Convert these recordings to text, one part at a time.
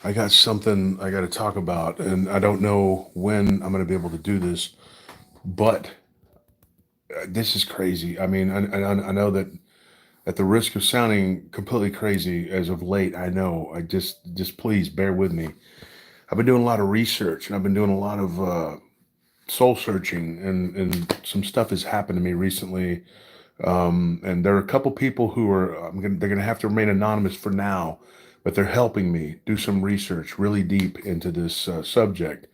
I got something I got to talk about, and I don't know when I'm going to be able to do this, but this is crazy. I mean, I know that at the risk of sounding completely crazy as of late, I know. I just please bear with me. I've been doing a lot of research, and I've been doing a lot of soul searching, and some stuff has happened to me recently. And there are a couple people who are they're gonna have to remain anonymous for now, but they're helping me do some research really deep into this subject.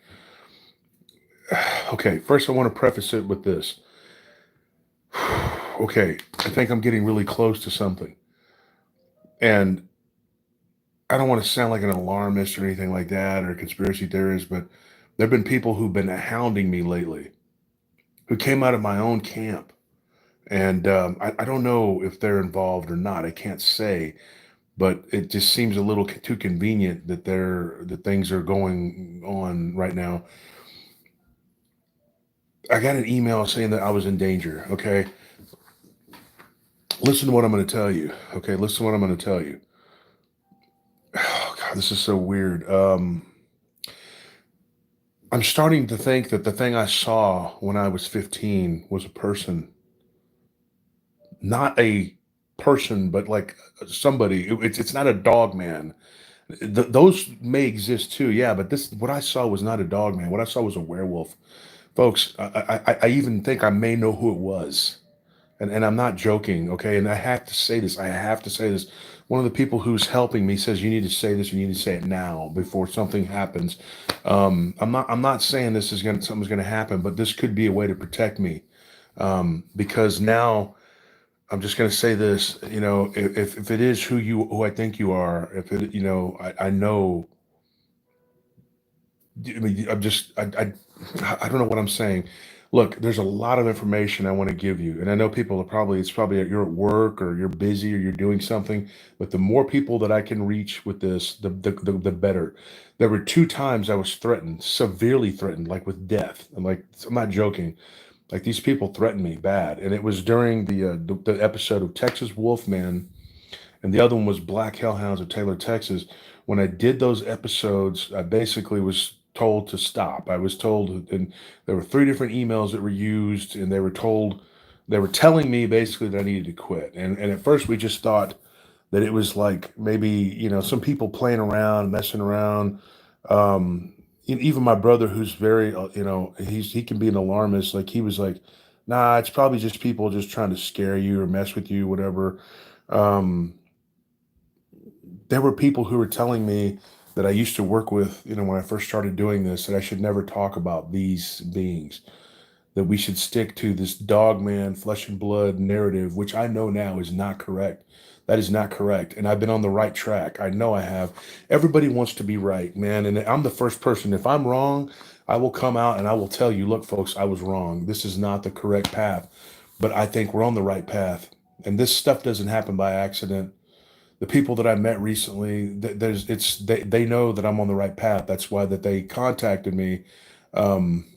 Okay, first I want to preface it with this. Okay, I think I'm getting really close to something, and I don't want to sound like an alarmist or anything like that or a conspiracy theorist, but there have been people who've been hounding me lately who came out of my own camp. And I don't know if they're involved or not. I can't say, but it just seems a little too convenient that things are going on right now. I got an email saying that I was in danger. Okay, listen to what I'm going to tell you. Okay, listen to what I'm going to tell you. Oh God, this is so weird. I'm starting to think that the thing I saw when I was 15 was a person, not a person, but like somebody. It's not a dog man. Those may exist too, yeah. But this, what I saw was not a dog man. What I saw was a werewolf, folks. I even think I may know who it was, and I'm not joking. Okay, and I have to say this. I have to say this. One of the people who's helping me says you need to say this. You need to say it now before something happens. I'm not saying this is gonna something's gonna happen, but this could be a way to protect me because now I'm just going to say this, if it is who I think you are, if it, I know, I mean, I don't know what I'm saying. Look, there's a lot of information I want to give you, and I know people are it's probably you're at work or you're busy or you're doing something, but the more people that I can reach with this, the better. There were two times I was threatened, severely threatened, like with death. I'm not joking. Like these people threatened me bad, and it was during the episode of Texas Wolfman, and the other one was Black Hellhounds of Taylor, Texas. When I did those episodes, I basically was told to stop. I was told, and there were three different emails that were used, and they were telling me basically that I needed to quit. And at first we just thought that it was like maybe some people playing around, messing around. Even my brother, who's very he can be an alarmist. Like he was like, nah, it's probably just people just trying to scare you or mess with you, whatever. Um, there were people who were telling me that I used to work with, when I first started doing this, that I should never talk about these beings, that we should stick to this dog man, flesh and blood narrative, which I know now is not correct. That is not correct. And I've been on the right track. I know I have. Everybody wants to be right, man. And I'm the first person. If I'm wrong, I will come out and I will tell you, look, folks, I was wrong. This is not the correct path. But I think we're on the right path. And this stuff doesn't happen by accident. The people that I met recently, they know that I'm on the right path. That's why that they contacted me. Um,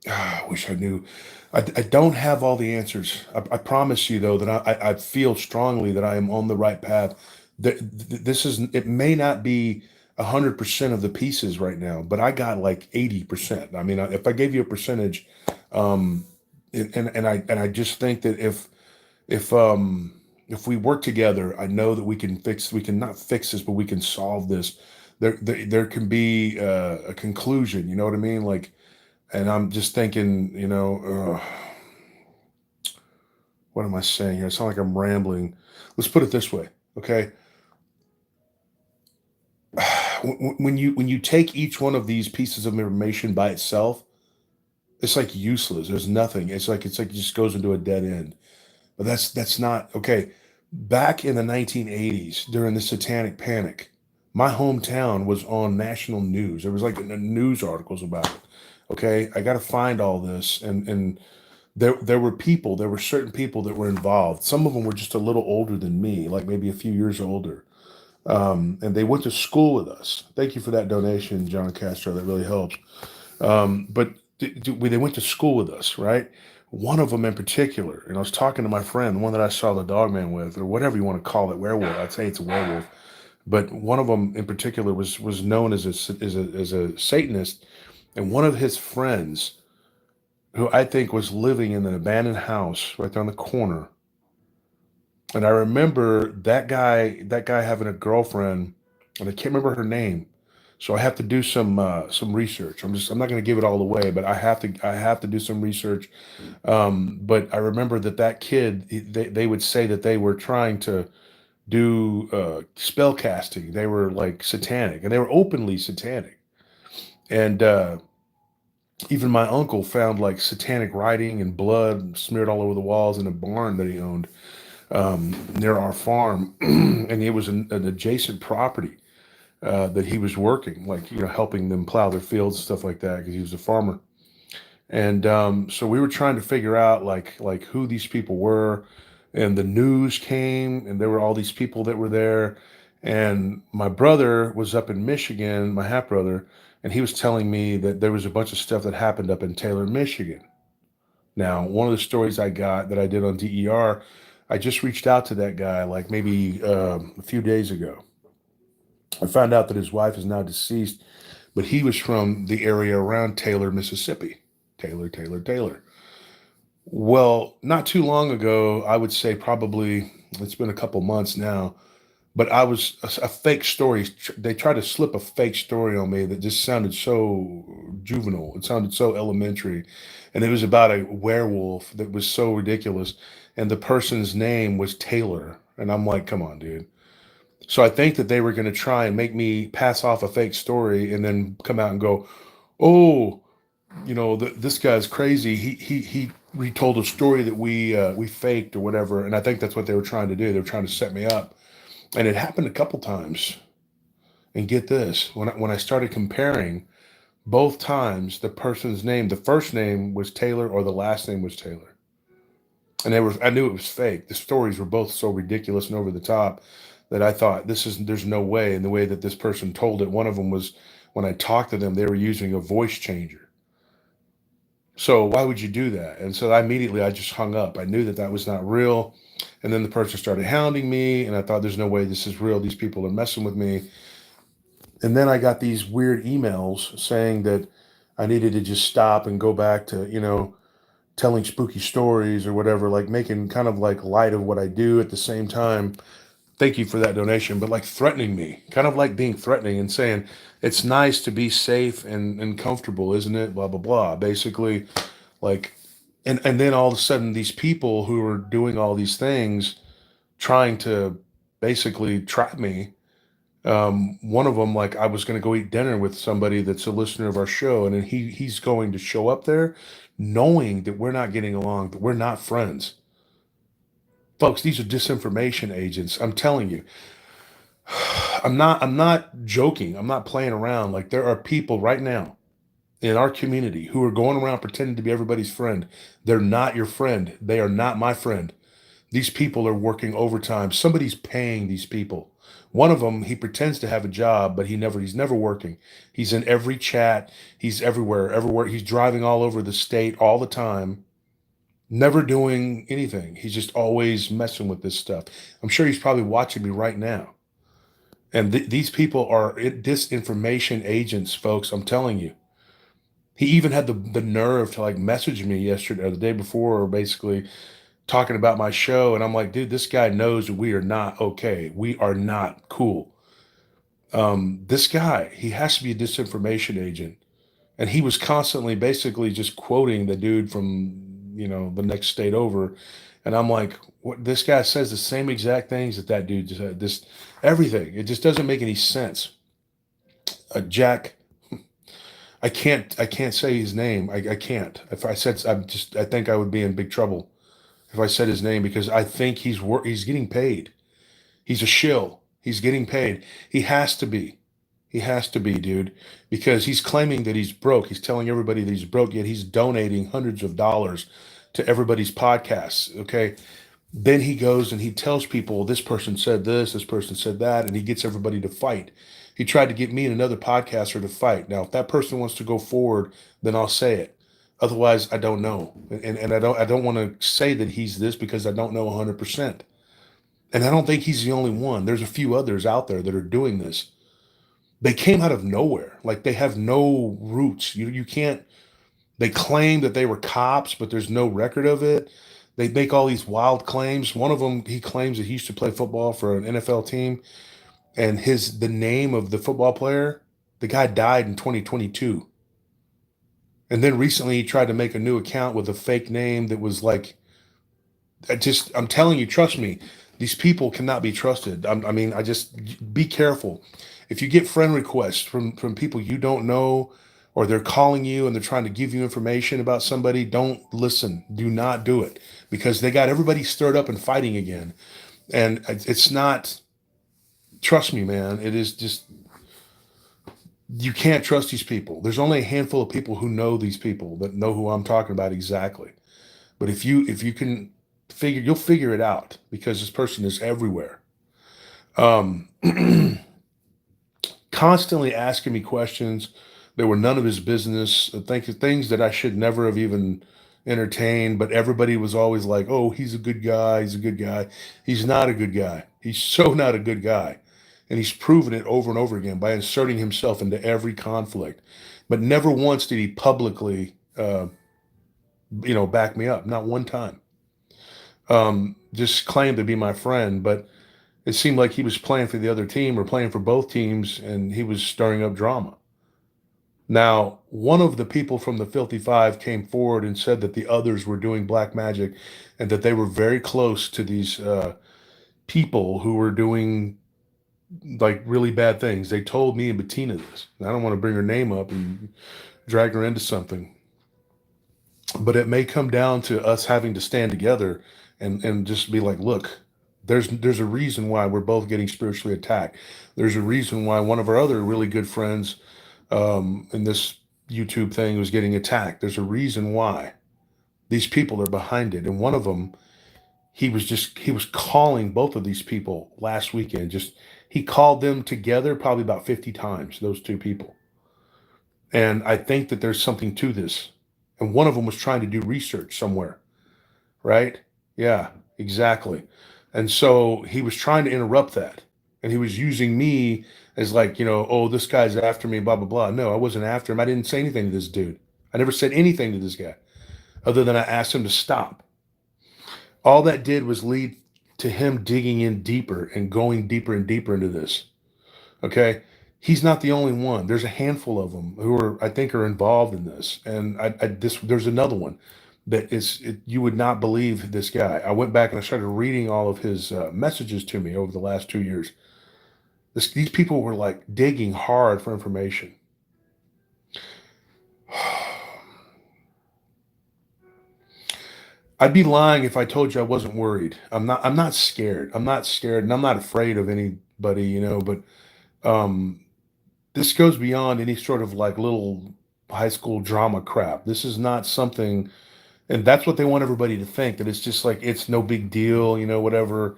I wish I knew. I don't have all the answers. I promise you, though, that I feel strongly that I am on the right path. This is, it may not be 100% of the pieces right now, but I got like 80%. I mean, if I gave you a percentage, um, and I just think that if if we work together, I know that we can not fix this, but we can solve this. There can be a conclusion. You know what I mean? Like, and I'm just thinking, what am I saying here? It's not like I'm rambling. Let's put it this way, okay? When you take each one of these pieces of information by itself, it's like useless. There's nothing. It's like it just goes into a dead end. But that's not okay. Back in the 1980s, during the Satanic Panic, my hometown was on national news. There was like news articles about it. Okay, I got to find all this, and there were certain people that were involved. Some of them were just a little older than me, like maybe a few years older, and they went to school with us. Thank you for that donation, John Castro. That really helps. But they went to school with us, right? One of them in particular, and I was talking to my friend, the one that I saw the dog man with, or whatever you want to call it, werewolf. I'd say it's a werewolf. but one of them in particular was known as a Satanist, and one of his friends, who I think was living in an abandoned house right there on the corner. And I remember that guy having a girlfriend, and I can't remember her name. So I have to do some research. I'm not going to give it all away, but I have to do some research. But I remember that kid, they would say that they were trying to do spell casting. They were like satanic, and they were openly satanic. And even my uncle found like satanic writing and blood smeared all over the walls in a barn that he owned near our farm, and it was an adjacent property that he was working, like helping them plow their fields and stuff like that, because he was a farmer. And so we were trying to figure out like who these people were, and the news came, and there were all these people that were there. And my brother was up in Michigan, my half brother, and he was telling me that there was a bunch of stuff that happened up in Taylor, Michigan. Now, one of the stories I got that I did on DER, I just reached out to that guy like maybe a few days ago. I found out that his wife is now deceased, but he was from the area around Taylor, Mississippi. Taylor, Taylor, Taylor. Well, not too long ago, I would say probably it's been a couple months now, but I was a fake story. They tried to slip a fake story on me that just sounded so juvenile. It sounded so elementary. And it was about a werewolf that was so ridiculous. And the person's name was Taylor. And I'm like, come on, dude. So I think that they were going to try and make me pass off a fake story and then come out and go, oh, this guy's crazy. He retold a story that we faked or whatever. And I think that's what they were trying to do. They were trying to set me up. And it happened a couple times. And get this, when I started comparing, both times the person's name, the first name was Taylor or the last name was Taylor. And I knew it was fake. The stories were both so ridiculous and over the top that I thought there's no way. And the way that this person told it, one of them was when I talked to them, they were using a voice changer. So why would you do that? And so I just hung up. I knew that that was not real. And then the person started hounding me, and I thought, there's no way this is real. These people are messing with me. And then I got these weird emails saying that I needed to just stop and go back to, telling spooky stories or whatever, like making kind of like light of what I do at the same time. Thank you for that donation, but like threatening me, kind of like being threatening and saying, it's nice to be safe and comfortable, isn't it? Blah, blah, blah. Basically, like, and then all of a sudden, these people who are doing all these things, trying to basically trap me. One of them, like I was going to go eat dinner with somebody that's a listener of our show, and then he's going to show up there, knowing that we're not getting along, that we're not friends. Folks, these are disinformation agents. I'm telling you. I'm not joking. I'm not playing around. Like there are people right now in our community who are going around pretending to be everybody's friend. They're not your friend. They are not my friend. These people are working overtime. Somebody's paying these people. One of them, he pretends to have a job, but he's never working. He's in every chat. He's everywhere. He's driving all over the state all the time, never doing anything. He's just always messing with this stuff. I'm sure he's probably watching me right now. And these people are disinformation agents, folks. I'm telling you. He even had the nerve to like message me yesterday or the day before, basically talking about my show. And I'm like, dude, this guy knows we are not okay. We are not cool. This guy, he has to be a disinformation agent. And he was constantly basically just quoting the dude from, the next state over. And I'm like, what, this guy says the same exact things that dude just said. This, everything. It just doesn't make any sense. Jack, I can't say his name. I can't. If I said, I think I would be in big trouble if I said his name, because I think he's getting paid. He's a shill. He's getting paid. He has to be. He has to be, dude, because he's claiming that he's broke. He's telling everybody that he's broke, yet he's donating hundreds of dollars to everybody's podcasts. Okay. Then he goes and he tells people, this person said this person said that, and he gets everybody to fight. He tried to get me and another podcaster to fight. Now, if that person wants to go forward, then I'll say it. Otherwise, I don't know. And I don't want to say that he's this because I don't know 100%. And I don't think he's the only one. There's a few others out there that are doing this. They came out of nowhere. Like they have no roots. You can't. They claim that they were cops, but there's no record of it. They make all these wild claims. One of them, he claims that he used to play football for an NFL team, and the name of the football player, the guy died in 2022. And then recently he tried to make a new account with a fake name that was like, I'm telling you, trust me, these people cannot be trusted. I mean, I just be careful. If you get friend requests from people you don't know, or they're calling you and they're trying to give you information about somebody, don't listen. Do not do it, because they got everybody stirred up and fighting again. And it's not, trust me, man, it is just, you can't trust these people. There's only a handful of people who know these people, that know who I'm talking about exactly. But if you can figure, you'll figure it out, because this person is everywhere. Um, Constantly asking me questions that were none of his business. Things that I should never have even entertained. But everybody was always like, "Oh, he's a good guy. He's a good guy." He's not a good guy. He's so not a good guy, and he's proven it over and over again by inserting himself into every conflict. But never once did he publicly, back me up. Not one time. Just claimed to be my friend, but it seemed like he was playing for the other team or playing for both teams, and he was stirring up drama. Now, one of the people from the Filthy Five came forward and said that the others were doing black magic, and that they were very close to these people who were doing like really bad things. They told me and Bettina this. And I don't want to bring her name up and drag her into something, but it may come down to us having to stand together and just be like, look, there's a reason why we're both getting spiritually attacked. There's a reason why one of our other really good friends in this YouTube thing was getting attacked. There's a reason why. These people are behind it. And one of them, he was calling both of these people last weekend. Just he called them together probably about 50 times, those two people. And I think that there's something to this. And one of them was trying to do research somewhere, right? Yeah, exactly. And so he was trying to interrupt that. And he was using me as like, oh, this guy's after me, blah, blah, blah. No, I wasn't after him. I didn't say anything to this dude. I never said anything to this guy other than I asked him to stop. All that did was lead to him digging in deeper and going deeper and deeper into this. Okay. He's not the only one. There's a handful of them who I think are involved in this. And there's another one that you would not believe this guy. I went back and I started reading all of his messages to me over the last 2 years. These people were like digging hard for information. I'd be lying if I told you I wasn't worried. I'm not scared. I'm not scared, and I'm not afraid of anybody, but um this goes beyond any sort of like little high school drama crap. This is not something, and that's what they want everybody to think, that it's just like it's no big deal, whatever.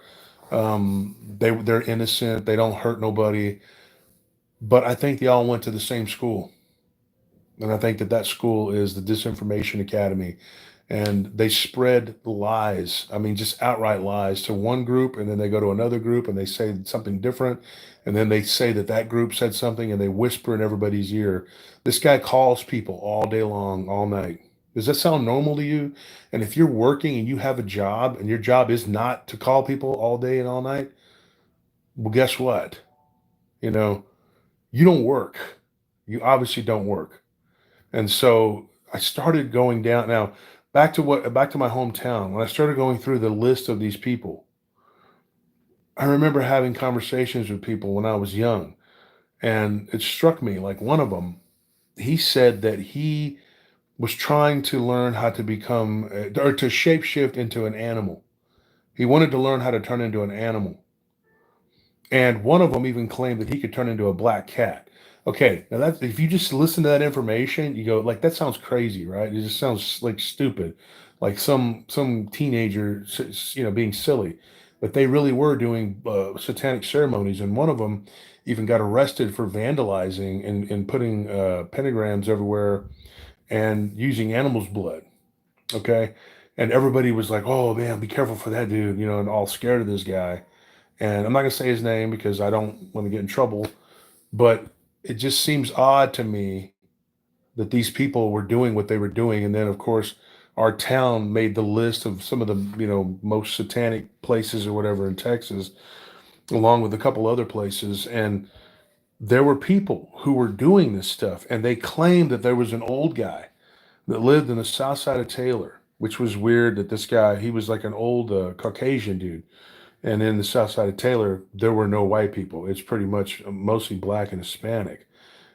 They're innocent, they don't hurt nobody. But I think they all went to the same school. And I think that school is the Disinformation Academy. And they spread lies. I mean, just outright lies to one group, and then they go to another group and they say something different. And then they say that group said something, and they whisper in everybody's ear. This guy calls people all day long, all night. Does that sound normal to you? And if you're working and you have a job, and your job is not to call people all day and all night, well, guess what? You know, you don't work. You obviously don't work. And so I started going down. Now, back to my hometown. When I started going through the list of these people, I remember having conversations with people when I was young, and it struck me like one of them, he said that he was trying to learn how to become or to shapeshift into an animal. He wanted to learn how to turn into an animal. And one of them even claimed that he could turn into a black cat. Okay, now that if you just listen to that information, you go like that sounds crazy, right? It just sounds like stupid, like some teenager, being silly. But they really were doing satanic ceremonies, and one of them even got arrested for vandalizing and putting pentagrams everywhere and using animals' blood. Okay, and everybody was like, "Oh man, be careful for that dude," and all scared of this guy. And I'm not going to say his name because I don't want to get in trouble, but it just seems odd to me that these people were doing what they were doing. And then, of course, our town made the list of some of the, most satanic places or whatever in Texas, along with a couple other places. And there were people who were doing this stuff, and they claimed that there was an old guy that lived in the south side of Taylor, which was weird that this guy, he was like an old Caucasian dude. And in the south side of Taylor, there were no white people. It's pretty much mostly black and Hispanic.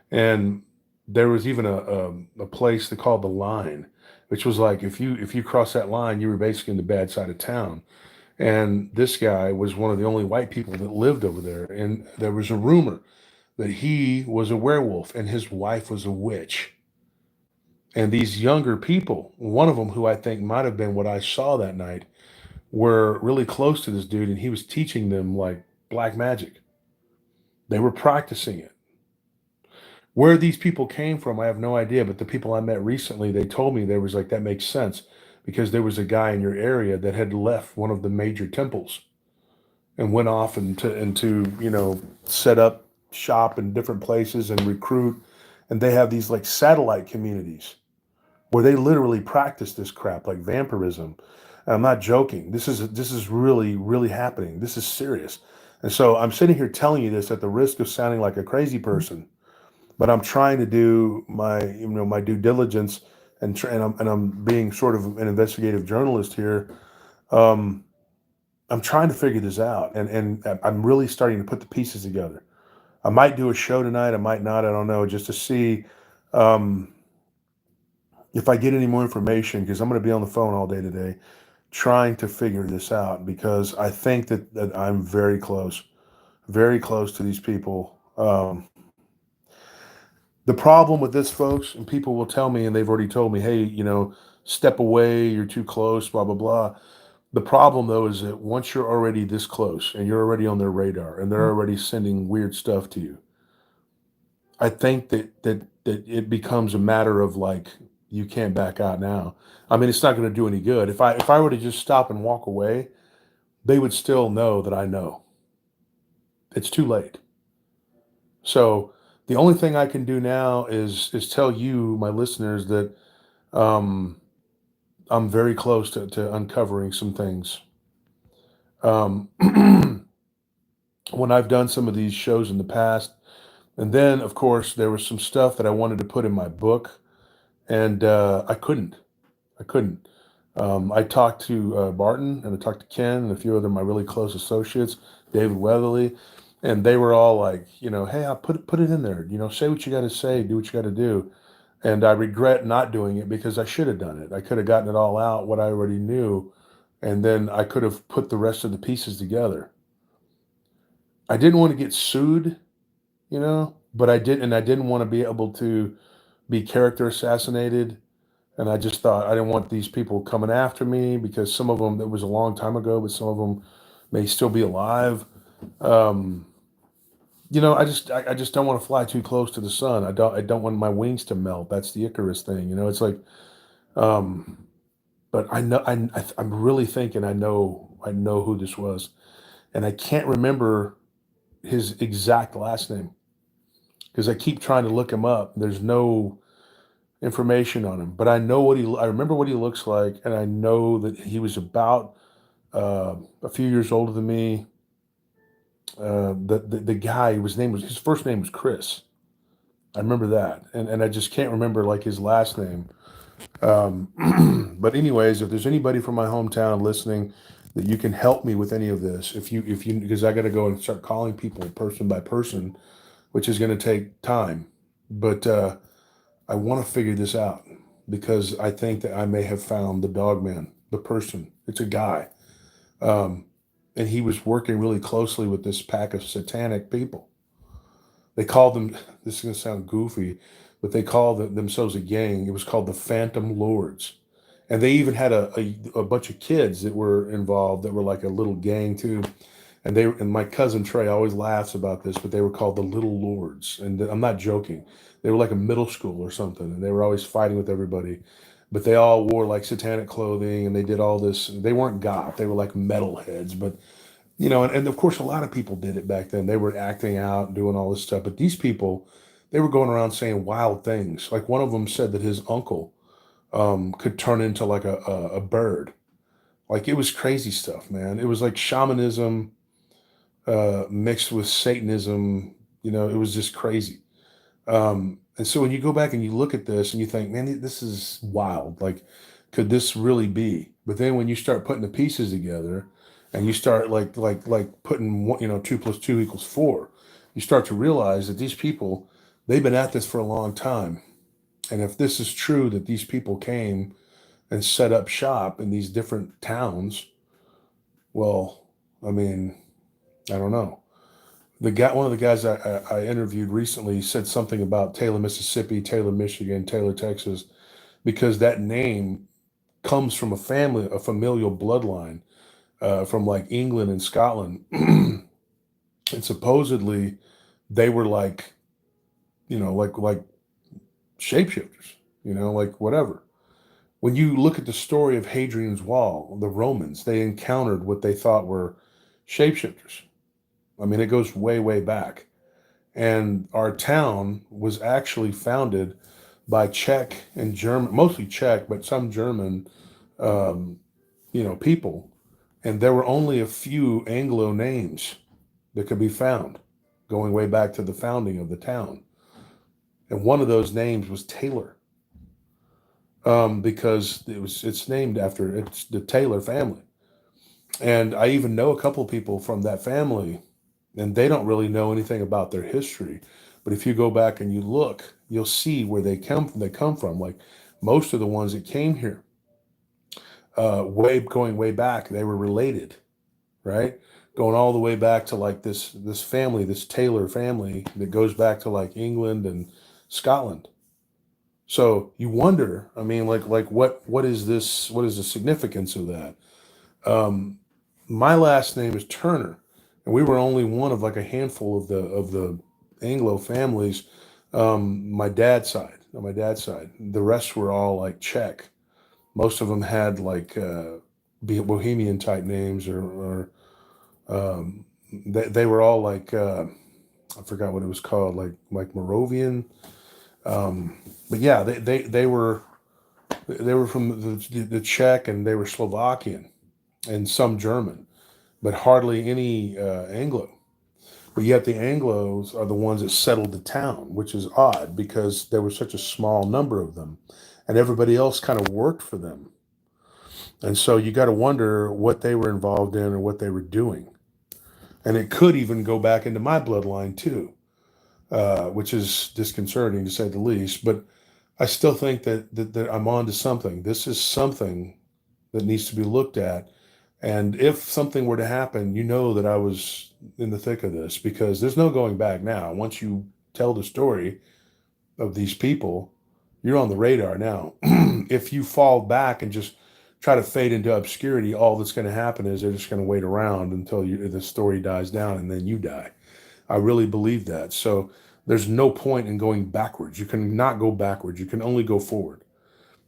And there was even a place they called the Line, which was like if you cross that line, you were basically in the bad side of town. And this guy was one of the only white people that lived over there. And there was a rumor that he was a werewolf and his wife was a witch. And these younger people, one of them who I think might have been what I saw that night, were really close to this dude, and he was teaching them like black magic. They were practicing it. Where these people came from, I have no idea. But the people I met recently, they told me there was like that makes sense because there was a guy in your area that had left one of the major temples and went off into set up shop in different places and recruit. And they have these like satellite communities where they literally practice this crap like vampirism. And I'm not joking. This is really really happening. This is serious. And so I'm sitting here telling you this at the risk of sounding like a crazy person, but I'm trying to do my due diligence and I'm being sort of an investigative journalist here. Um, I'm trying to figure this out, and I'm really starting to put the pieces together. I might do a show tonight. I might not. I don't know. Just to see um, if I get any more information, because I'm going to be on the phone all day today trying to figure this out, because I think that I'm very close to these people. The problem with this, folks, and people will tell me, and they've already told me, hey, step away, you're too close, blah, blah, blah. The problem, though, is that once you're already this close and you're already on their radar and they're already sending weird stuff to you, I think that it becomes a matter of like, you can't back out now. I mean, it's not going to do any good. If I were to just stop and walk away, they would still know that I know. It's too late. So the only thing I can do now is tell you, my listeners, that um, I'm very close to uncovering some things. Um, when I've done some of these shows in the past, and then of course there was some stuff that I wanted to put in my book, and I couldn't. I couldn't. I talked to Barton and I talked to Ken and a few other my really close associates, David Weatherly, and they were all like, hey, I put it in there. Say what you got to say, do what you got to do. And I regret not doing it because I should have done it. I could have gotten it all out, what I already knew, and then I could have put the rest of the pieces together. I didn't want to get sued, but I didn't want to be able to be character assassinated. And I just thought I didn't want these people coming after me because some of them, that was a long time ago, but some of them may still be alive. Um, I just don't want to fly too close to the sun. I don't want my wings to melt. That's the Icarus thing. It's like, um, but I know I'm really thinking I know who this was, and I can't remember his exact last name because I keep trying to look him up. There's no information on him, but I remember what he looks like, and I know that he was about a few years older than me. The guy, his first name was Chris. I remember that, and I just can't remember like his last name. But anyways, if there's anybody from my hometown listening that you can help me with any of this, if you because I got to go and start calling people person by person, which is going to take time, but I want to figure this out because I think that I may have found the dog man, the person. It's a guy. Um, and he was working really closely with this pack of satanic people. They called them, this is going to sound goofy, but they called themselves a gang. It was called the Phantom Lords. And they even had a bunch of kids that were involved that were like a little gang too. And my cousin Trey always laughs about this, but they were called the Little Lords. And I'm not joking. They were like a middle school or something, and they were always fighting with everybody. But they all wore like satanic clothing, and they did all this. They weren't goth; they were like metalheads. But and of course, a lot of people did it back then. They were acting out and doing all this stuff. But these people, they were going around saying wild things. Like one of them said that his uncle could turn into like a bird. Like it was crazy stuff, man. It was like shamanism mixed with Satanism. It was just crazy. And so when you go back and you look at this and you think, man, this is wild. Like, could this really be? But then when you start putting the pieces together and you start like putting one, 2 + 2 = 4, you start to realize that these people, they've been at this for a long time. And if this is true that these people came and set up shop in these different towns, well, I mean, I don't know. One of the guys I interviewed recently said something about Taylor, Mississippi, Taylor, Michigan, Taylor, Texas, because that name comes from a familial bloodline from like England and Scotland, and supposedly they were like, like shapeshifters, like whatever. When you look at the story of Hadrian's Wall, the Romans, they encountered what they thought were shapeshifters. I mean, it goes way, way back. And our town was actually founded by Czech and German, mostly Czech, but some German, um, people. And there were only a few Anglo names that could be found going way back to the founding of the town. And one of those names was Taylor, because it's named after it's the Taylor family. And I even know a couple of people from that family, and they don't really know anything about their history. But if you go back and you look, you'll see where they come from. They come from. Like most of the ones that came here, going way back, they were related, right? Going all the way back to like this family, this Taylor family that goes back to like England and Scotland. So you wonder, I mean, like what is this? What is the significance of that? Um, my last name is Turner, and we were only one of like a handful of the Anglo families. On my dad's side, the rest were all like Czech. Most of them had like Bohemian type names, or they were all like I forgot what it was called, like Moravian. Um, but yeah, they were from the Czech, and they were Slovakian and some German, but hardly any Anglo. But yet the Anglos are the ones that settled the town, which is odd because there was such a small number of them, and everybody else kind of worked for them. And so you got to wonder what they were involved in or what they were doing. And it could even go back into my bloodline too, which is disconcerting to say the least. But I still think that I'm on to something. This is something that needs to be looked at. And if something were to happen, that I was in the thick of this, because there's no going back now. Once you tell the story of these people, you're on the radar now. If you fall back and just try to fade into obscurity, all that's going to happen is they're just going to wait around until the story dies down, and then you die. I really believe that. So there's no point in going backwards. You cannot go backwards. You can only go forward.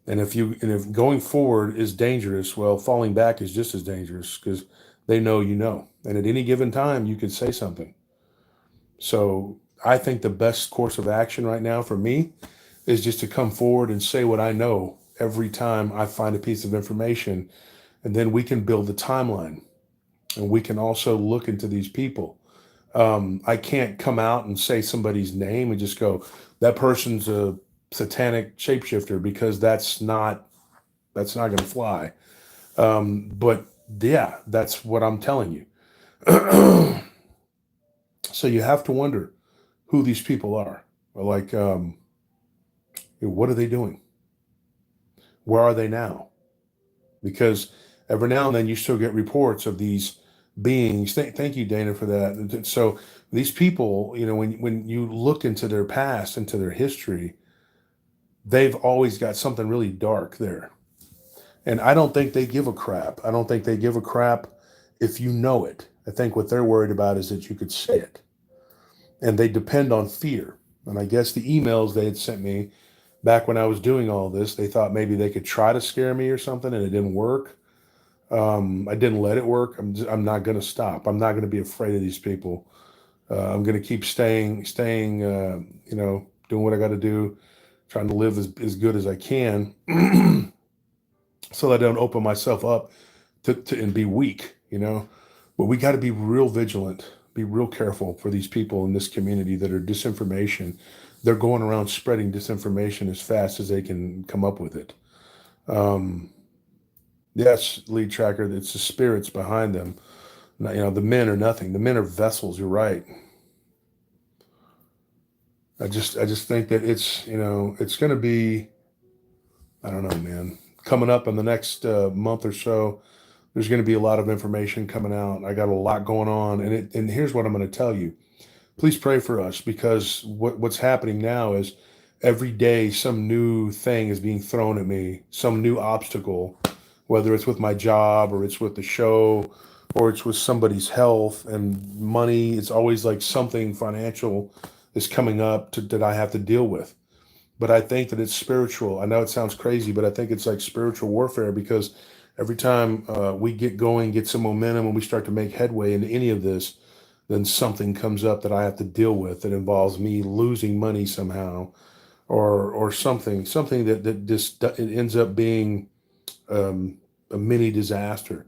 And if going forward is dangerous, well, falling back is just as dangerous, because they know you know. And at any given time, you could say something. So I think the best course of action right now for me is just to come forward and say what I know every time I find a piece of information. And then we can build the timeline, and we can also look into these people. I can't come out and say somebody's name and just go, that person's a satanic shapeshifter, because that's not going to fly. But yeah, that's what I'm telling you. So you have to wonder who these people are. Like, what are they doing? Where are they now? Because every now and then you still get reports of these beings. Thank you, Dana, for that. So these people, when you look into their past, into their history, they've always got something really dark there. And I don't think they give a crap. I don't think they give a crap if you know it. I think what they're worried about is that you could say it. And they depend on fear. And I guess the emails they had sent me back when I was doing all this, they thought maybe they could try to scare me or something, and it didn't work. I didn't let it work. I'm not going to stop. I'm not going to be afraid of these people. I'm going to keep staying, doing what I got to do, trying to live as good as I can so that I don't open myself up and be weak, But we got to be real vigilant, be real careful for these people in this community that are disinformation. They're going around spreading disinformation as fast as they can come up with it. Um, yes, lead tracker, it's the spirits behind them. The men are nothing. The men are vessels. You're right. I just think that it's going to be, I don't know, man. Coming up in the next month or so, there's going to be a lot of information coming out. I got a lot going on, and here's what I'm going to tell you. Please pray for us, because what's happening now is every day some new thing is being thrown at me, some new obstacle, whether it's with my job or it's with the show or it's with somebody's health and money. It's always like something financial is coming up that I have to deal with. But I think that it's spiritual. I know it sounds crazy, but I think it's like spiritual warfare, because every time we get going, get some momentum, and we start to make headway into any of this, then something comes up that I have to deal with that involves me losing money somehow, or something that just it ends up being a mini disaster.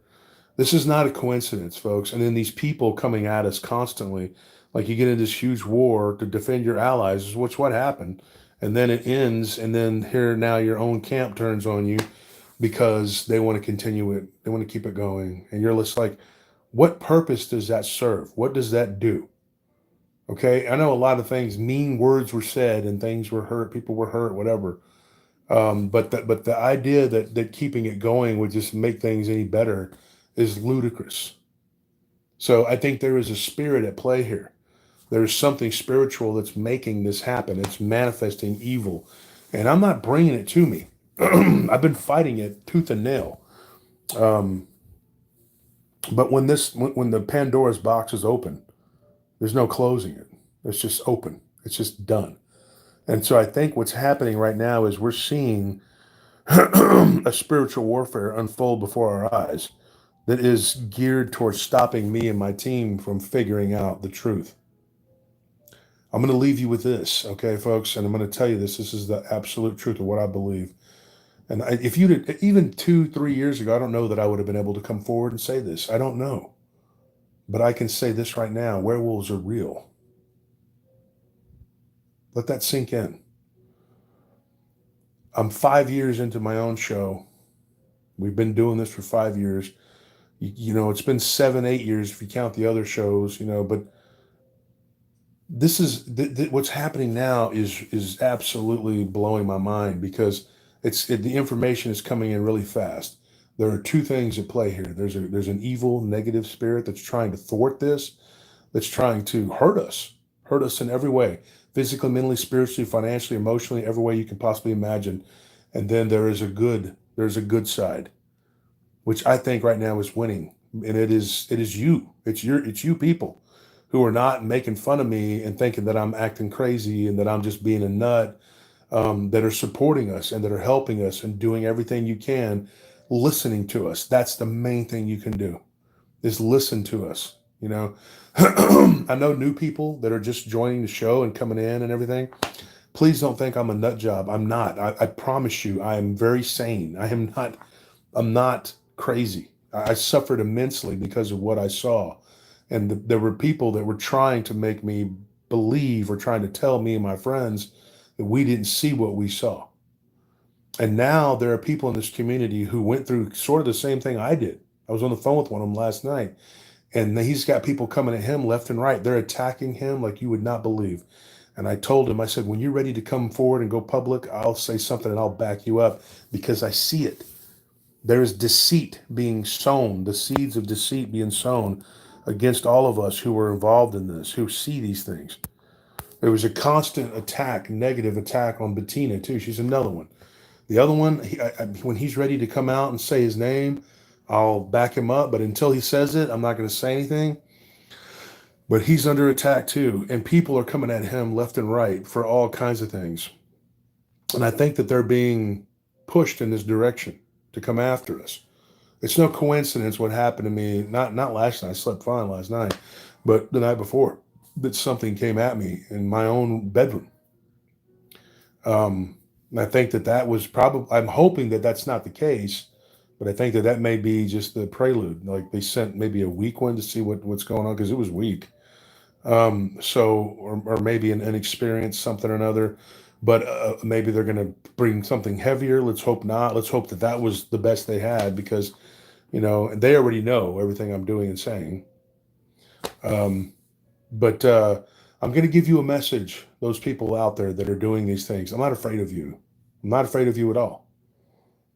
This is not a coincidence, folks. And then these people coming at us constantly, like you get into this huge war to defend your allies, which what happened, and then it ends, and then here now your own camp turns on you because they want to continue it, they want to keep it going, and you're just like, what purpose does that serve? What does that do? Okay, I know a lot of things, mean words were said, and things were hurt, people were hurt, whatever. But the idea that keeping it going would just make things any better is ludicrous. So I think there is a spirit at play here. There's something spiritual that's making this happen. It's manifesting evil, and I'm not bringing it to me. I've been fighting it tooth and nail. Um, but when the Pandora's box is open, there's no closing it. It's just open. It's just done. And so I think what's happening right now is we're seeing a spiritual warfare unfold before our eyes that is geared towards stopping me and my team from figuring out the truth. I'm going to leave you with this, okay, folks? And I'm going to tell you this. This is the absolute truth of what I believe. And if you did, even 2-3 years ago, I don't know that I would have been able to come forward and say this. I don't know. But I can say this right now: werewolves are real. Let that sink in. I'm 5 years into my own show. We've been doing this for 5 years. It's been 7-8 years if you count the other shows, but this is what's happening now is absolutely blowing my mind, because the information is coming in really fast. There are two things at play here. There's an evil, negative spirit that's trying to thwart this, that's trying to hurt us in every way, physically, mentally, spiritually, financially, emotionally, every way you can possibly imagine. And then there's a good side, which I think right now is winning. And it's you people who are not making fun of me and thinking that I'm acting crazy and that I'm just being a nut, that are supporting us and that are helping us and doing everything you can, listening to us. That's the main thing you can do, is listen to us. I know new people that are just joining the show and coming in and everything. Please don't think I'm a nut job. I'm not. I promise you, I am very sane. I'm not crazy. I suffered immensely because of what I saw. And there were people that were trying to make me believe, or trying to tell me and my friends that we didn't see what we saw. And now there are people in this community who went through sort of the same thing I did. I was on the phone with one of them last night, and he's got people coming at him left and right. They're attacking him like you would not believe. And I told him, I said, when you're ready to come forward and go public, I'll say something and I'll back you up, because I see it. There is deceit being sown, the seeds of deceit being sown against all of us who are involved in this, who see these things. There was a constant attack, negative attack on Bettina too. She's another one. The other one, when he's ready to come out and say his name, I'll back him up. But until he says it, I'm not going to say anything. But he's under attack too. And people are coming at him left and right for all kinds of things. And I think that they're being pushed in this direction to come after us. It's no coincidence what happened to me. Not last night. I slept fine last night, but the night before, that something came at me in my own bedroom. And I think that that was probably. I'm hoping that that's not the case, but I think that that may be just the prelude. Like they sent maybe a weak one to see what's going on because it was weak. Or maybe an inexperienced something or another. But maybe they're going to bring something heavier. Let's hope not. Let's hope that that was the best they had because they already know everything I'm doing and saying. Um, but I'm going to give you a message, those people out there that are doing these things. I'm not afraid of you. I'm not afraid of you at all.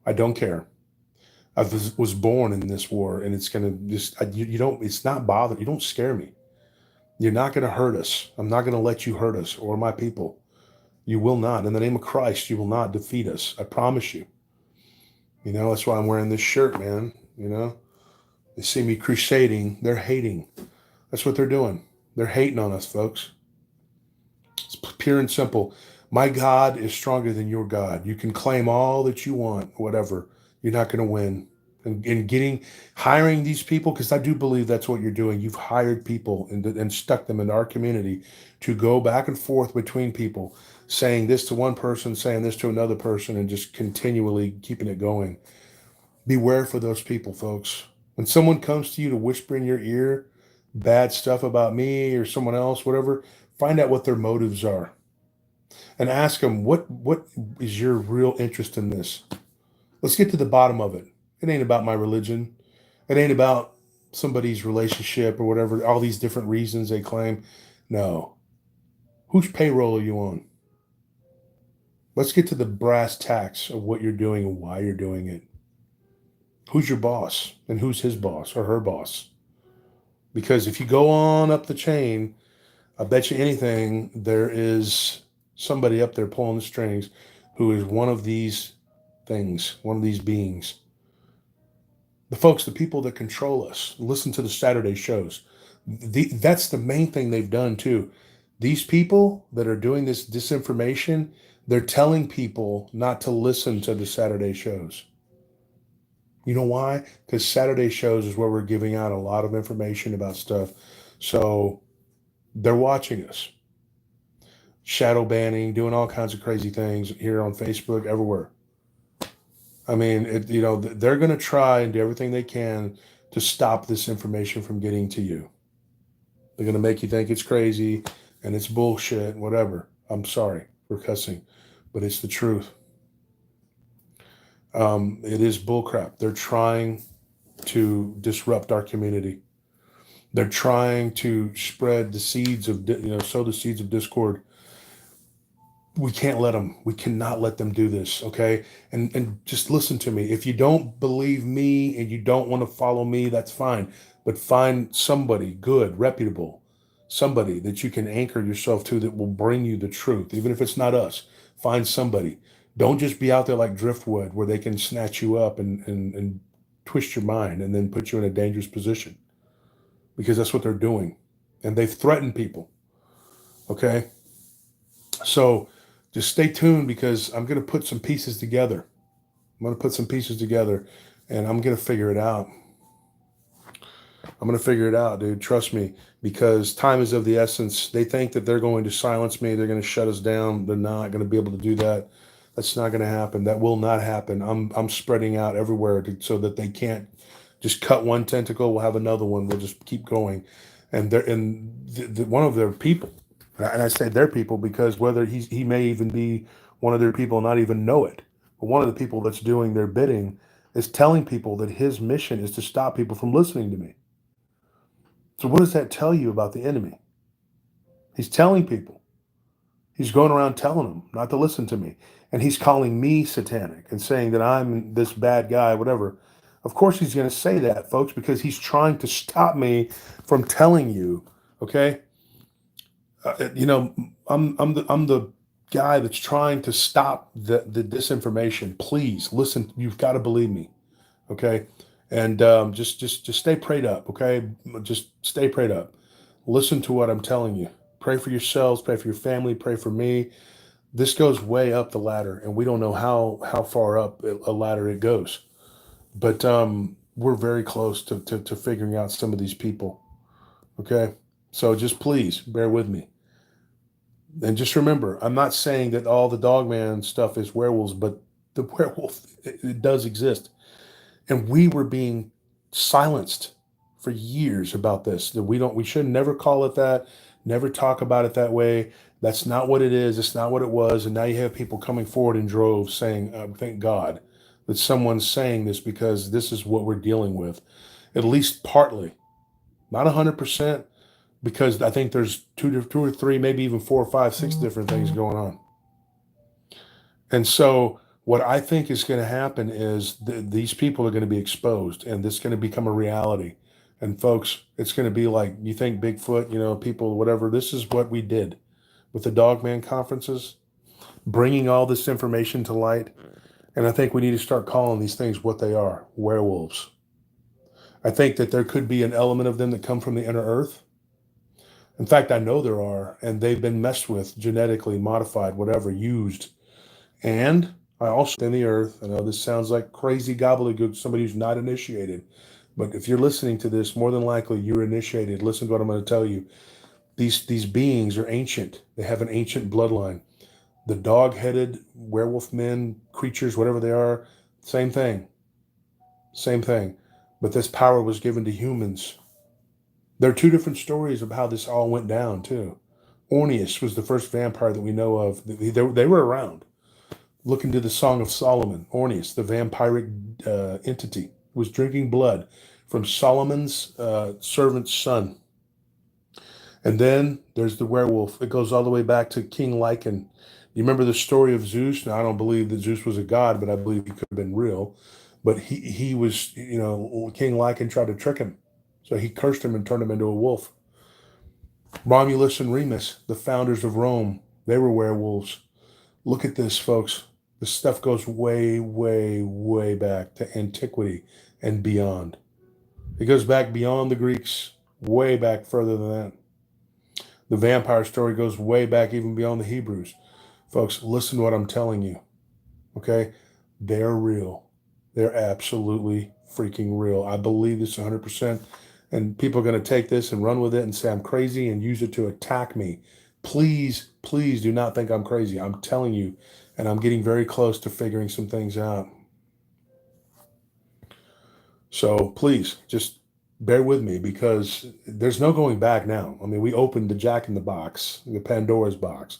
I don't care. Was born in this war, and it's going to just, you don't, it's not bothered. You don't scare me. You're not going to hurt us. I'm not going to let you hurt us or my people. You will not. In the name of Christ, you will not defeat us. I promise you. That's why I'm wearing this shirt, man. They see me crusading. They're hating. That's what they're doing. They're hating on us, folks. It's pure and simple. My God is stronger than your God. You can claim all that you want, whatever. You're not going to win. And hiring these people, because I do believe that's what you're doing. You've hired people and stuck them in our community to go back and forth between people, saying this to one person, saying this to another person, and just continually keeping it going. Beware for those people, folks. When someone comes to you to whisper in your ear bad stuff about me or someone else, whatever, find out what their motives are and ask them, what is your real interest in this? Let's get to the bottom of it. It ain't about my religion. It ain't about somebody's relationship or whatever, all these different reasons they claim. No. Whose payroll are you on? Let's get to the brass tacks of what you're doing and why you're doing it. Who's your boss and who's his boss or her boss? Because if you go on up the chain, I bet you anything there is somebody up there pulling the strings who is one of these things, one of these beings. The people that control us, listen to the Saturday shows. That's the main thing they've done too. These people that are doing this disinformation, they're telling people not to listen to the Saturday shows. You know why? Because Saturday shows is where we're giving out a lot of information about stuff. So they're watching us. Shadow banning, doing all kinds of crazy things here on Facebook, everywhere. I mean, they're going to try and do everything they can to stop this information from getting to you. They're going to make you think it's crazy and it's bullshit, whatever. I'm sorry for cussing, but it's the truth. It is bullcrap. They're trying to disrupt our community. They're trying to spread the seeds of, sow the seeds of discord. We can't let them. We cannot let them do this, okay? And just listen to me. If you don't believe me and you don't want to follow me, that's fine. But find somebody good, reputable, somebody that you can anchor yourself to that will bring you the truth, even if it's not us. Find somebody. Don't just be out there like driftwood where they can snatch you up and twist your mind and then put you in a dangerous position, because that's what they're doing. And they've threatened people, okay? So just stay tuned, because I'm going to put some pieces together. I'm going to put some pieces together and I'm going to figure it out. I'm going to figure it out, dude. Trust me, because time is of the essence. They think that they're going to silence me. They're going to shut us down. They're not going to be able to do that. That's not going to happen. That will not happen. I'm spreading out everywhere so that they can't just cut one tentacle. We'll have another one. We'll just keep going. And one of their people, and I say their people because whether he may even be one of their people and not even know it, but one of the people that's doing their bidding is telling people that his mission is to stop people from listening to me. So what does that tell you about the enemy? He's telling people. He's going around telling them not to listen to me. And he's calling me satanic and saying that I'm this bad guy, whatever. Of course he's going to say that, folks, because he's trying to stop me from telling you, okay? I'm the guy that's trying to stop the disinformation. Please listen. You've got to believe me, okay? And just stay prayed up, okay? Just stay prayed up. Listen to what I'm telling you. Pray for yourselves. Pray for your family. Pray for me. This goes way up the ladder, and we don't know how far up a ladder it goes. But we're very close to figuring out some of these people. Okay. So just please bear with me. And just remember, I'm not saying that all the Dogman stuff is werewolves, but the werewolf, it does exist. And we were being silenced for years about this, that we should never call it that, never talk about it that way. That's not what it is. It's not what it was. And now you have people coming forward in droves saying, thank God that someone's saying this, because this is what we're dealing with, at least partly, not 100%, because I think there's two or three, maybe even 4 or 5, 6 different things going on. And so what I think is going to happen is these people are going to be exposed, and this is going to become a reality. And folks, it's going to be like, you think Bigfoot, people, whatever. This is what we did with the Dogman conferences, bringing all this information to light. And I think we need to start calling these things what they are: werewolves. I think that there could be an element of them that come from the inner earth. In fact, I know there are, and they've been messed with, genetically modified, whatever, used. And I also in the earth. I know this sounds like crazy gobbledygook, somebody who's not initiated. But if you're listening to this, more than likely you're initiated. Listen to what I'm going to tell you. These beings are ancient. They have an ancient bloodline. The dog-headed werewolf men, creatures, whatever they are, same thing. Same thing. But this power was given to humans. There are 2 different stories of how this all went down, too. Ornius was the first vampire that we know of. They were around. Look into the Song of Solomon. Ornius, the vampiric entity, was drinking blood from Solomon's servant's son. And then there's the werewolf. It goes all the way back to King Lycan. You remember the story of Zeus? Now, I don't believe that Zeus was a god, but I believe he could have been real. But he was, King Lycan tried to trick him. So he cursed him and turned him into a wolf. Romulus and Remus, the founders of Rome, they were werewolves. Look at this, folks. This stuff goes way, way, way back to antiquity and beyond. It goes back beyond the Greeks, way back further than that. The vampire story goes way back even beyond the Hebrews. Folks, listen to what I'm telling you, okay? They're real. They're absolutely freaking real. I believe this 100%. And people are going to take this and run with it and say I'm crazy and use it to attack me. Please, please do not think I'm crazy. I'm telling you, and I'm getting very close to figuring some things out. So please, just bear with me, because there's no going back now. I mean, we opened the Jack in the box, the Pandora's box.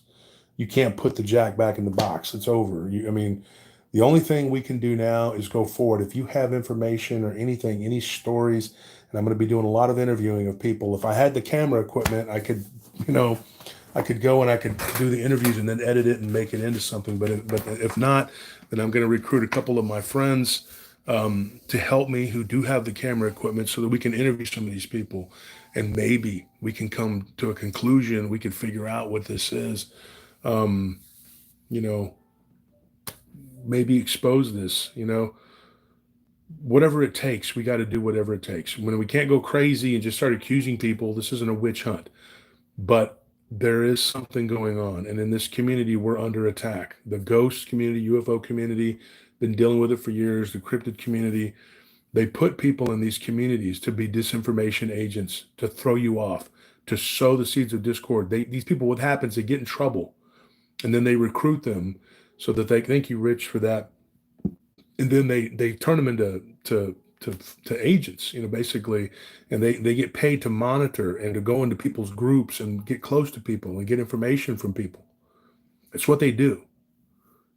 You can't put the Jack back in the box. It's over. The only thing we can do now is go forward. If you have information or anything, any stories, and I'm going to be doing a lot of interviewing of people. If I had the camera equipment, I could, I could go and I could do the interviews and then edit it and make it into something. But if not, then I'm going to recruit a couple of my friends to help me who do have the camera equipment, so that we can interview some of these people, and maybe we can come to a conclusion. We can figure out what this is. Maybe expose this, whatever it takes. We got to do whatever it takes. When we can't go crazy and just start accusing people, this isn't a witch hunt, but there is something going on. And in this community, we're under attack. The ghost community, UFO community, been dealing with it for years. The cryptid community, they put people in these communities to be disinformation agents, to throw you off, to sow the seeds of discord. These people, what happens, they get in trouble, and then they recruit them so that they thank you, Rich, for that. And then they turn them into agents, basically, and they get paid to monitor and to go into people's groups and get close to people and get information from people. It's what they do.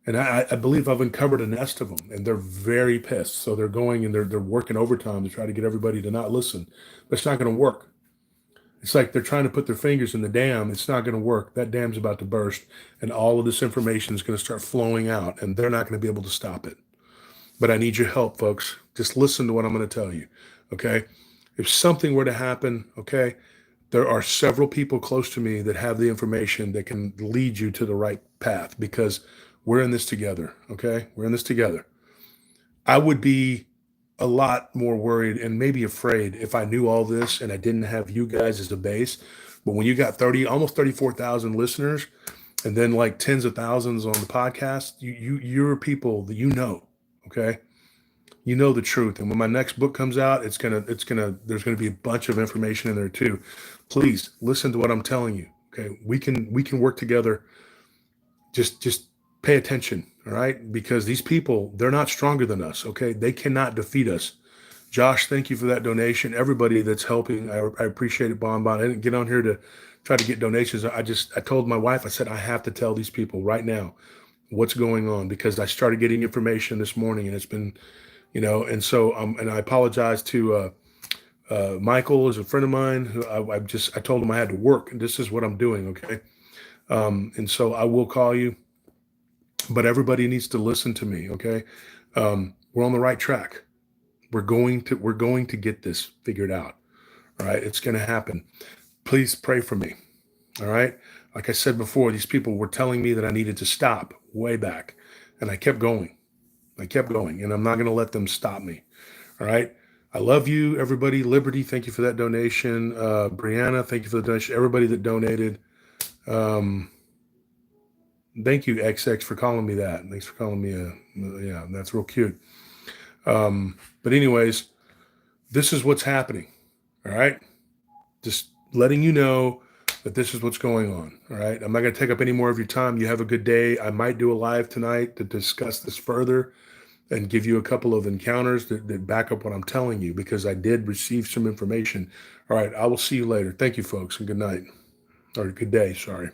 And I believe I've uncovered a nest of them, and they're very pissed. So they're going and they're working overtime to try to get everybody to not listen. But it's not going to work. It's like they're trying to put their fingers in the dam. It's not going to work. That dam's about to burst, and all of this information is going to start flowing out, and they're not going to be able to stop it. But I need your help, folks. Just listen to what I'm going to tell you, okay? If something were to happen, okay, there are several people close to me that have the information that can lead you to the right path, because we're in this together, okay? We're in this together. I would be a lot more worried and maybe afraid if I knew all this and I didn't have you guys as a base. But when you got almost 34,000 listeners, and then like tens of thousands on the podcast, you're people that okay? you know the truth. And when my next book comes out, there's gonna be a bunch of information in there too. Please listen to what I'm telling you. Okay, we can work together. Just pay attention, all right? Because these people, they're not stronger than us. Okay, they cannot defeat us. Josh, thank you for that donation. Everybody that's helping, I appreciate it, Bon Bon. I didn't get on here to try to get donations. I told my wife, I said, I have to tell these people right now what's going on, because I started getting information this morning, and it's been, and so, and I apologize to, Michael is a friend of mine who I told him I had to work, and this is what I'm doing. Okay. And so I will call you, but everybody needs to listen to me. Okay. We're on the right track. We're going to get this figured out. All right. It's going to happen. Please pray for me. All right. Like I said before, these people were telling me that I needed to stop way back, and I kept going. And I'm not going to let them stop me. All right. I love you, everybody. Liberty, thank you for that donation. Brianna, thank you for the donation. Everybody that donated. Thank you, XX, for calling me that. Thanks for calling me yeah, that's real cute. But anyways, this is what's happening. All right. Just letting you know that this is what's going on. All right. I'm not going to take up any more of your time. You have a good day. I might do a live tonight to discuss this further and give you a couple of encounters that back up what I'm telling you, because I did receive some information. All right. I will see you later. Thank you, folks, and good night, or good day. Sorry.